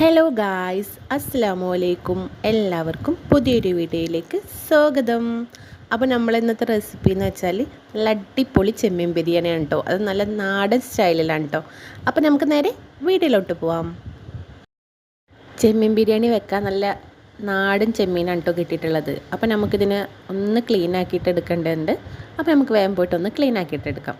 Hello guys, അസ്സലാമു അലൈക്കും. എല്ലാവർക്കും പുതിയൊരു വീഡിയോയിലേക്ക് സ്വാഗതം. അപ്പോൾ നമ്മൾ ഇന്നത്തെ റെസിപ്പി എന്ന് വെച്ചാൽ നല്ല അടിപൊളി ചെമ്മീൻ ബിരിയാണിയാണ് കേട്ടോ. അത് നല്ല നാടൻ സ്റ്റൈലിലാണ് കേട്ടോ. അപ്പോൾ നമുക്ക് നേരെ വീഡിയോയിലോട്ട് പോവാം. ചെമ്മീൻ ബിരിയാണി വെക്കാൻ നല്ല നാടൻ ചെമ്മീനാണ് കേട്ടോ കിട്ടിയിട്ടുള്ളത്. അപ്പോൾ നമുക്കിതിനെ ഒന്ന് ക്ലീൻ ആക്കിയിട്ട് എടുക്കേണ്ടതുണ്ട്. അപ്പോൾ നമുക്ക് വേഗം പോയിട്ട് ഒന്ന് ക്ലീൻ ആക്കിയിട്ട് എടുക്കാം.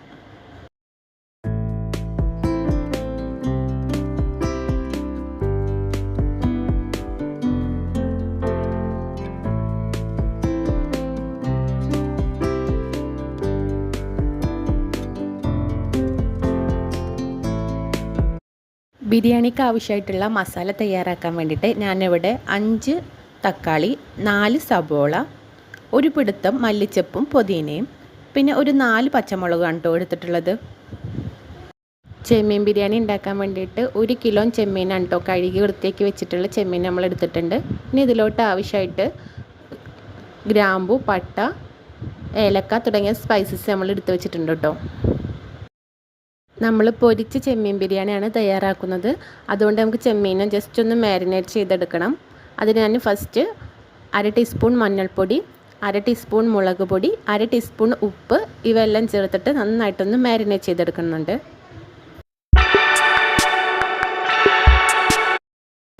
ബിരിയാണിക്ക് ആവശ്യമായിട്ടുള്ള മസാല തയ്യാറാക്കാൻ വേണ്ടിയിട്ട് ഞാനിവിടെ 5 തക്കാളി, 4 സബോള, ഒരു പിടുത്തം മല്ലിച്ചപ്പും പുതിനയും, പിന്നെ ഒരു 4 പച്ചമുളകാണ് കേട്ടോ എടുത്തിട്ടുള്ളത്. ചെമ്മീൻ ബിരിയാണി ഉണ്ടാക്കാൻ വേണ്ടിയിട്ട് 1 കിലോ ചെമ്മീനാണ് കേട്ടോ കഴുകി വൃത്തിയാക്കി വെച്ചിട്ടുള്ള ചെമ്മീൻ നമ്മൾ എടുത്തിട്ടുണ്ട്. ഇനി ഇതിലോട്ട് ആവശ്യമായിട്ട് ഗ്രാമ്പു, പട്ട, ഏലക്ക തുടങ്ങിയ സ്പൈസസ് നമ്മൾ എടുത്ത് വെച്ചിട്ടുണ്ട് കേട്ടോ. നമ്മൾ പൊരിച്ച ചെമ്മീൻ ബിരിയാണിയാണ് തയ്യാറാക്കുന്നത്. അതുകൊണ്ട് നമുക്ക് ചെമ്മീനെ ജസ്റ്റ് ഒന്ന് മാരിനേറ്റ് ചെയ്തെടുക്കണം. അതിന് ഞാൻ ഫസ്റ്റ് 1/2 ടീസ്പൂൺ മഞ്ഞൾപ്പൊടി, 1/2 ടീസ്പൂൺ മുളക് പൊടി, 1/2 ടീസ്പൂൺ ഉപ്പ് ഇവയെല്ലാം ചേർത്തിട്ട് നന്നായിട്ടൊന്ന് മാരിനേറ്റ് ചെയ്തെടുക്കുന്നുണ്ട്.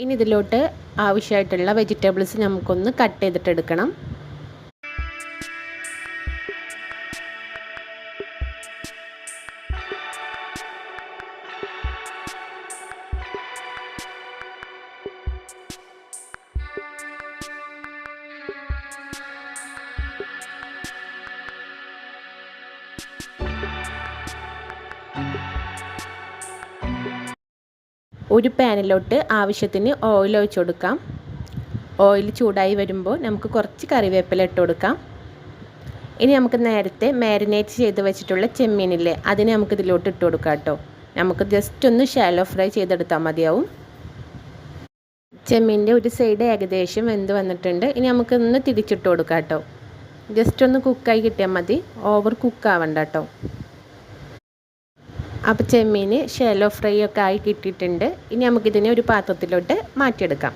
ഇനി ഇതിലോട്ട് ആവശ്യമായിട്ടുള്ള വെജിറ്റബിൾസ് നമുക്കൊന്ന് കട്ട് ചെയ്തിട്ടെടുക്കണം. ഒരു പാനിലോട്ട് ആവശ്യത്തിന് ഓയിൽ ഒഴിച്ച് കൊടുക്കാം. ഓയിൽ ചൂടായി വരുമ്പോൾ നമുക്ക് കുറച്ച് കറിവേപ്പില ഇട്ട് കൊടുക്കാം. ഇനി നമുക്ക് നേരത്തെ മാരിനേറ്റ് ചെയ്ത് വെച്ചിട്ടുള്ള ചെമ്മീനില്ലേ, അതിന് നമുക്ക് ഇതിലോട്ട് ഇട്ട് കൊടുക്കാം കേട്ടോ. നമുക്ക് ജസ്റ്റ് ഒന്ന് ഷാലോ ഫ്രൈ ചെയ്തെടുത്താൽ മതിയാവും. ചെമ്മീൻ്റെ ഒരു സൈഡ് ഏകദേശം വെന്ത് വന്നിട്ടുണ്ട്. ഇനി നമുക്കൊന്ന് തിരിച്ചിട്ട് കൊടുക്കാം കേട്ടോ. ജസ്റ്റ് ഒന്ന് കുക്കായി കിട്ടിയാൽ മതി, ഓവർ കുക്കാവണ്ട കേട്ടോ. അപ്പോൾ ചെമ്മീൻ ഷാലോ ഫ്രൈ ഒക്കെ ആയി കിട്ടിയിട്ടുണ്ട്. ഇനി നമുക്കിതിനെ ഒരു പാത്രത്തിലോട്ട് മാറ്റിയെടുക്കാം.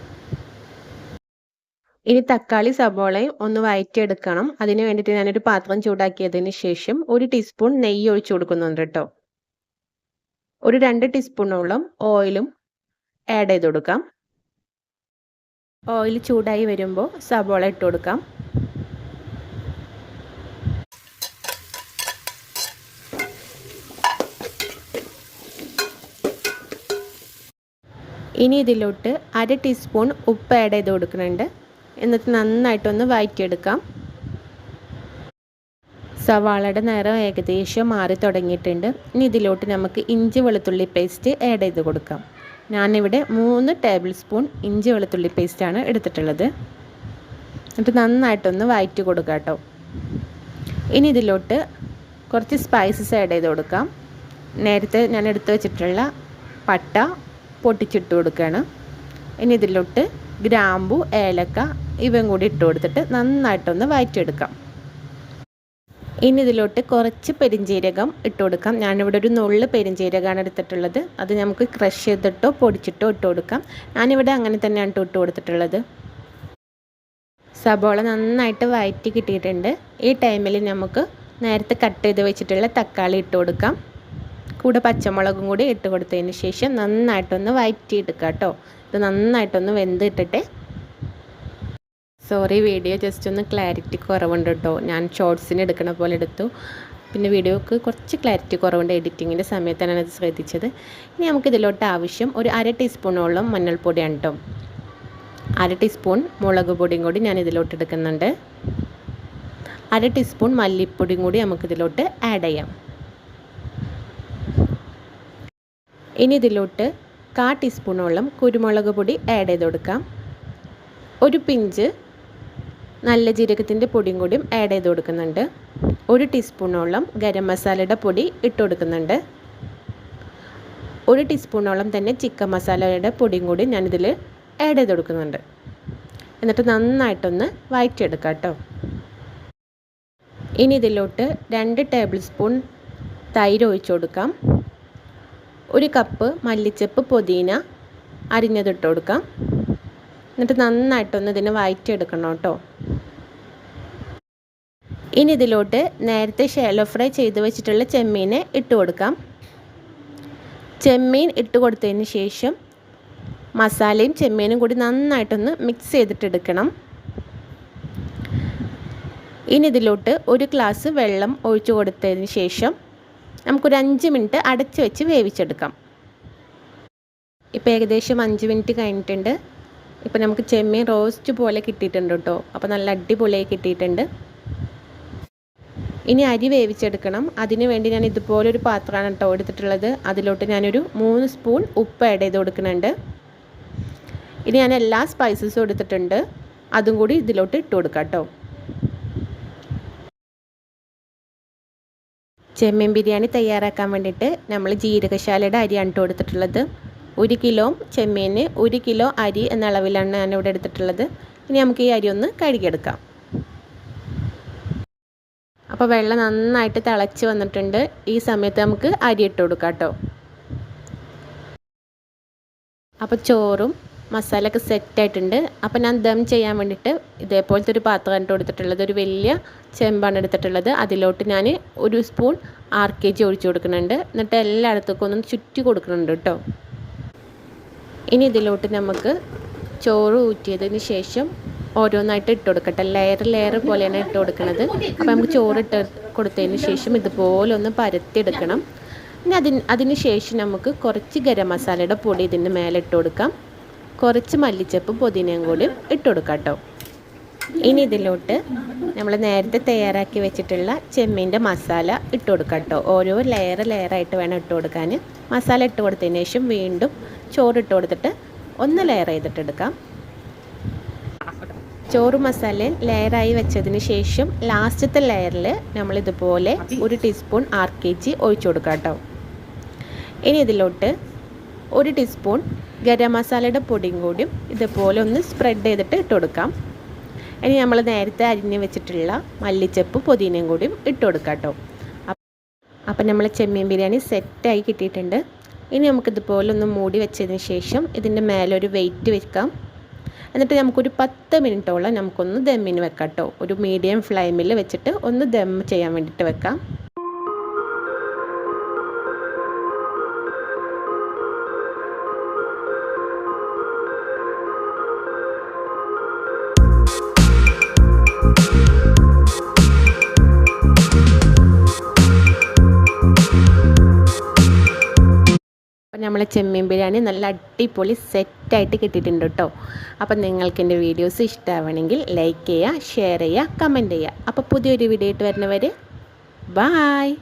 ഇനി തക്കാളി സബോളയും ഒന്ന് വഴറ്റിയെടുക്കണം. അതിന് വേണ്ടിയിട്ട് ഞാനൊരു പാത്രം ചൂടാക്കിയതിന് ശേഷം 1 ടീസ്പൂൺ നെയ്യ് ഒഴിച്ചു കൊടുക്കുന്നുണ്ട് കേട്ടോ. ഒരു 2 ടീസ്പൂണോളം ഓയിലും ആഡ് ചെയ്ത് കൊടുക്കാം. ഓയിൽ ചൂടായി വരുമ്പോൾ സബോള ഇട്ട് കൊടുക്കാം. ഇനി ഇതിലോട്ട് 1/2 ടീസ്പൂൺ ഉപ്പ് ആഡ് ചെയ്ത് കൊടുക്കുന്നുണ്ട്. എന്നിട്ട് നന്നായിട്ടൊന്ന് വഴറ്റിയെടുക്കാം. സവാളയുടെ നിറം ഏകദേശം മാറി തുടങ്ങിയിട്ടുണ്ട്. ഇനി ഇതിലോട്ട് നമുക്ക് ഇഞ്ചി വെളുത്തുള്ളി പേസ്റ്റ് ആഡ് ചെയ്ത് കൊടുക്കാം. ഞാനിവിടെ 3 ടേബിൾ സ്പൂൺ ഇഞ്ചി വെളുത്തുള്ളി പേസ്റ്റാണ് എടുത്തിട്ടുള്ളത്. എന്നിട്ട് നന്നായിട്ടൊന്ന് വഴറ്റി കൊടുക്കാം കേട്ടോ. ഇനി ഇതിലോട്ട് കുറച്ച് സ്പൈസസ് ആഡ് ചെയ്ത് കൊടുക്കാം. നേരത്തെ ഞാൻ എടുത്ത് വെച്ചിട്ടുള്ള പട്ട പൊട്ടിച്ചിട്ട് കൊടുക്കുകയാണ്. ഇനി ഇതിലോട്ട് ഗ്രാമ്പു, ഏലക്ക ഇവയും കൂടി ഇട്ട് കൊടുത്തിട്ട് നന്നായിട്ടൊന്ന് വഴറ്റിയെടുക്കാം. ഇനി ഇതിലോട്ട് കുറച്ച് പെരിഞ്ജീരകം ഇട്ട് കൊടുക്കാം. ഞാനിവിടെ ഒരു നുള്ള് പെരിഞ്ജീരകമാണ് എടുത്തിട്ടുള്ളത്. അത് നമുക്ക് ക്രഷ് ചെയ്തിട്ടോ പൊടിച്ചിട്ടോ ഇട്ട് കൊടുക്കാം. ഞാനിവിടെ അങ്ങനെ തന്നെയാണ് ഇട്ട് കൊടുത്തിട്ടുള്ളത്. സബോള നന്നായിട്ട് വഴറ്റി കിട്ടിയിട്ടുണ്ട്. ഈ ടൈമിൽ നമുക്ക് നേരത്തെ കട്ട് ചെയ്ത് വെച്ചിട്ടുള്ള തക്കാളി ഇട്ട് കൊടുക്കാം. കൂടെ പച്ചമുളകും കൂടി ഇട്ട് കൊടുത്തതിന് ശേഷം നന്നായിട്ടൊന്ന് വഴറ്റിയെടുക്കുക കേട്ടോ. ഇത് നന്നായിട്ടൊന്ന് വെന്തിട്ടിട്ട്, സോറി വീഡിയോ ജസ്റ്റ് ഒന്ന് ക്ലാരിറ്റി കുറവുണ്ട് കേട്ടോ. ഞാൻ ഷോർട്സിന് എടുക്കണ പോലെ എടുത്തു. പിന്നെ വീഡിയോക്ക് കുറച്ച് ക്ലാരിറ്റി കുറവുണ്ട് എഡിറ്റിങ്ങിൻ്റെ സമയത്താണ് അത് ശ്രദ്ധിച്ചത്. ഇനി നമുക്കിതിലോട്ട് ആവശ്യം ഒരു 1/2 ടീസ്പൂണോളം മഞ്ഞൾപ്പൊടിയാണ് കേട്ടോ. 1/2 ടീസ്പൂൺ മുളക് പൊടിയും കൂടി ഞാൻ ഇതിലോട്ട് എടുക്കുന്നുണ്ട്. 1/2 ടീസ്പൂൺ മല്ലിപ്പൊടിയും കൂടി നമുക്കിതിലോട്ട് ആഡ് ചെയ്യാം. ഇനി ഇതിലോട്ട് 1/4 ടീസ്പൂണോളം കുരുമുളക് പൊടി ആഡ് ചെയ്ത് കൊടുക്കാം. ഒരു പിഞ്ച് നല്ല ജീരകത്തിൻ്റെ പൊടിയും കൂടിയും ആഡ് ചെയ്ത് കൊടുക്കുന്നുണ്ട്. 1 ടീസ്പൂണോളം ഗരം മസാലയുടെ പൊടി ഇട്ട് കൊടുക്കുന്നുണ്ട്. 1 ടീസ്പൂണോളം തന്നെ ചിക്കൻ മസാലയുടെ പൊടിയും കൂടി ഞാനിതിൽ ആഡ് ചെയ്ത് കൊടുക്കുന്നുണ്ട്. എന്നിട്ട് നന്നായിട്ടൊന്ന് വഴറ്റിയെടുക്കാം കേട്ടോ. ഇനി ഇതിലോട്ട് 2 ടേബിൾ സ്പൂൺ തൈര് ഒഴിച്ചു കൊടുക്കാം. 1 കപ്പ് മല്ലിച്ചപ്പ്, പുതിന, അരിഞ്ഞത് ഇട്ട് കൊടുക്കാം. എന്നിട്ട് നന്നായിട്ടൊന്ന് ഇതിനെ വഴറ്റിയെടുക്കണം കേട്ടോ. ഇനി ഇതിലോട്ട് നേരത്തെ ഷാലോ ഫ്രൈ ചെയ്ത് വെച്ചിട്ടുള്ള ചെമ്മീനെ ഇട്ട് കൊടുക്കാം. ചെമ്മീൻ ഇട്ട് കൊടുത്തതിന് ശേഷം മസാലയും ചെമ്മീനും കൂടി നന്നായിട്ടൊന്ന് മിക്സ് ചെയ്തിട്ടെടുക്കണം. ഇനി ഇതിലോട്ട് ഒരു ഗ്ലാസ് വെള്ളം ഒഴിച്ചു കൊടുത്തതിന് ശേഷം നമുക്കൊരു 5 മിനിറ്റ് അടച്ച് വെച്ച് വേവിച്ചെടുക്കാം. ഇപ്പോൾ ഏകദേശം 5 മിനിറ്റ് കഴിഞ്ഞിട്ടുണ്ട്. ഇപ്പോൾ നമുക്ക് ചെമ്മീൻ റോസ്റ്റ് പോലെ കിട്ടിയിട്ടുണ്ട് കേട്ടോ. അപ്പോൾ നല്ല അടിപൊളിയായി കിട്ടിയിട്ടുണ്ട്. ഇനി അരി വേവിച്ചെടുക്കണം. അതിന് വേണ്ടി ഞാൻ ഇതുപോലൊരു പാത്രമാണ് കേട്ടോ എടുത്തിട്ടുള്ളത്. അതിലോട്ട് ഞാനൊരു 3 സ്പൂൺ ഉപ്പ് ആഡ് ചെയ്ത് കൊടുക്കുന്നുണ്ട്. ഇനി ഞാൻ എല്ലാ സ്പൈസസും എടുത്തിട്ടുണ്ട്. അതും കൂടി ഇതിലോട്ട് ഇട്ട് കൊടുക്കാം കേട്ടോ. ചെമ്മീൻ ബിരിയാണി തയ്യാറാക്കാൻ വേണ്ടിയിട്ട് നമ്മൾ ജീരകശാലയുടെ അരിയാണ് കേട്ടോ എടുത്തിട്ടുള്ളത്. 1 കിലോ ചെമ്മീന് 1 കിലോ അരി എന്ന അളവിലാണ് ഞാനിവിടെ എടുത്തിട്ടുള്ളത്. ഇനി നമുക്ക് ഈ അരി ഒന്ന് കഴുകിയെടുക്കാം. അപ്പോൾ വെള്ളം നന്നായിട്ട് തിളച്ച് വന്നിട്ടുണ്ട്. ഈ സമയത്ത് നമുക്ക് അരി ഇട്ട് കൊടുക്കാം കേട്ടോ. അപ്പോൾ ചോറും മസാലയൊക്കെ സെറ്റായിട്ടുണ്ട്. അപ്പോൾ ഞാൻ ദം ചെയ്യാൻ വേണ്ടിയിട്ട് ഇതേപോലത്തെ ഒരു പാത്രമാണ് ഇട്ട് കൊടുത്തിട്ടുള്ളത്. ഒരു വലിയ ചെമ്പാണ് എടുത്തിട്ടുള്ളത്. അതിലോട്ട് ഞാൻ 1 സ്പൂൺ RKG ഒഴിച്ച് കൊടുക്കുന്നുണ്ട്. എന്നിട്ട് എല്ലായിടത്തേക്കും ഒന്ന് ചുറ്റി കൊടുക്കുന്നുണ്ട് കേട്ടോ. ഇനി ഇതിലോട്ട് നമുക്ക് ചോറ് ഊറ്റിയതിന് ശേഷം ഓരോന്നായിട്ട് ഇട്ട് കൊടുക്കട്ടെ. ലെയർ പോലെയാണ് ഇട്ട് കൊടുക്കുന്നത്. അപ്പോൾ നമുക്ക് ചോറ് ഇട്ട് കൊടുത്തതിന് ശേഷം ഇതുപോലെ ഒന്ന് പരത്തിയെടുക്കണം. ഇനി അതിന് ശേഷം നമുക്ക് കുറച്ച് ഗരം മസാലയുടെ പൊടി ഇതിൻ്റെ മേലെ ഇട്ട് കൊടുക്കാം. കുറച്ച് മല്ലിച്ചപ്പും പുതിനയും കൂടി ഇട്ട് കൊടുക്കാം കേട്ടോ. ഇനി ഇതിലോട്ട് നമ്മൾ നേരത്തെ തയ്യാറാക്കി വെച്ചിട്ടുള്ള ചെമ്മീൻ്റെ മസാല ഇട്ട് കൊടുക്കാം കേട്ടോ. ഓരോ ലെയറായിട്ട് വേണം ഇട്ട് കൊടുക്കാൻ. മസാല ഇട്ട് കൊടുത്തതിന് ശേഷം വീണ്ടും ചോറ് ഇട്ട് കൊടുത്തിട്ട് ഒന്ന് ലെയർ ചെയ്തിട്ടെടുക്കാം. ചോറ് മസാലയും ലെയറായി വെച്ചതിന് ശേഷം ലാസ്റ്റത്തെ ലെയറിൽ നമ്മളിതുപോലെ 1 ടീസ്പൂൺ RKG ഒഴിച്ചു കൊടുക്കാം കേട്ടോ. ഇനി ഇതിലോട്ട് 1 ടീസ്പൂൺ ഗരം മസാലയുടെ പൊടിയും കൂടിയും ഇതുപോലെ ഒന്ന് സ്പ്രെഡ് ചെയ്തിട്ട് ഇട്ട് കൊടുക്കാം. ഇനി നമ്മൾ നേരത്തെ അരിഞ്ഞ് വെച്ചിട്ടുള്ള മല്ലിച്ചപ്പ് പുതിനയും കൂടിയും ഇട്ട് കൊടുക്കാം കേട്ടോ. അപ്പം നമ്മൾ ചെമ്മീൻ ബിരിയാണി സെറ്റായി കിട്ടിയിട്ടുണ്ട്. ഇനി നമുക്കിതുപോലെ ഒന്ന് മൂടി വെച്ചതിന് ശേഷം ഇതിൻ്റെ മേലെ ഒരു വെയിറ്റ് വെക്കാം. എന്നിട്ട് നമുക്കൊരു 10 മിനിറ്റോളം നമുക്കൊന്ന് ദമ്മിന് വെക്കാം കേട്ടോ. ഒരു മീഡിയം ഫ്ലെയിമിൽ വെച്ചിട്ട് ഒന്ന് ദം ചെയ്യാൻ വേണ്ടിയിട്ട് വെക്കാം. അപ്പം നമ്മളെ ചെമ്മീൻ ബിരിയാണി നല്ല അടിപൊളി സെറ്റായിട്ട് കിട്ടിയിട്ടുണ്ട് കേട്ടോ. അപ്പം നിങ്ങൾക്ക് എൻ്റെ വീഡിയോസ് ഇഷ്ടമാവണമെങ്കിൽ ലൈക്ക് ചെയ്യുക, ഷെയർ ചെയ്യുക, കമൻറ്റ് ചെയ്യുക. അപ്പോൾ പുതിയൊരു വീഡിയോ ആയിട്ട് വരുന്നവരെ ബായ്.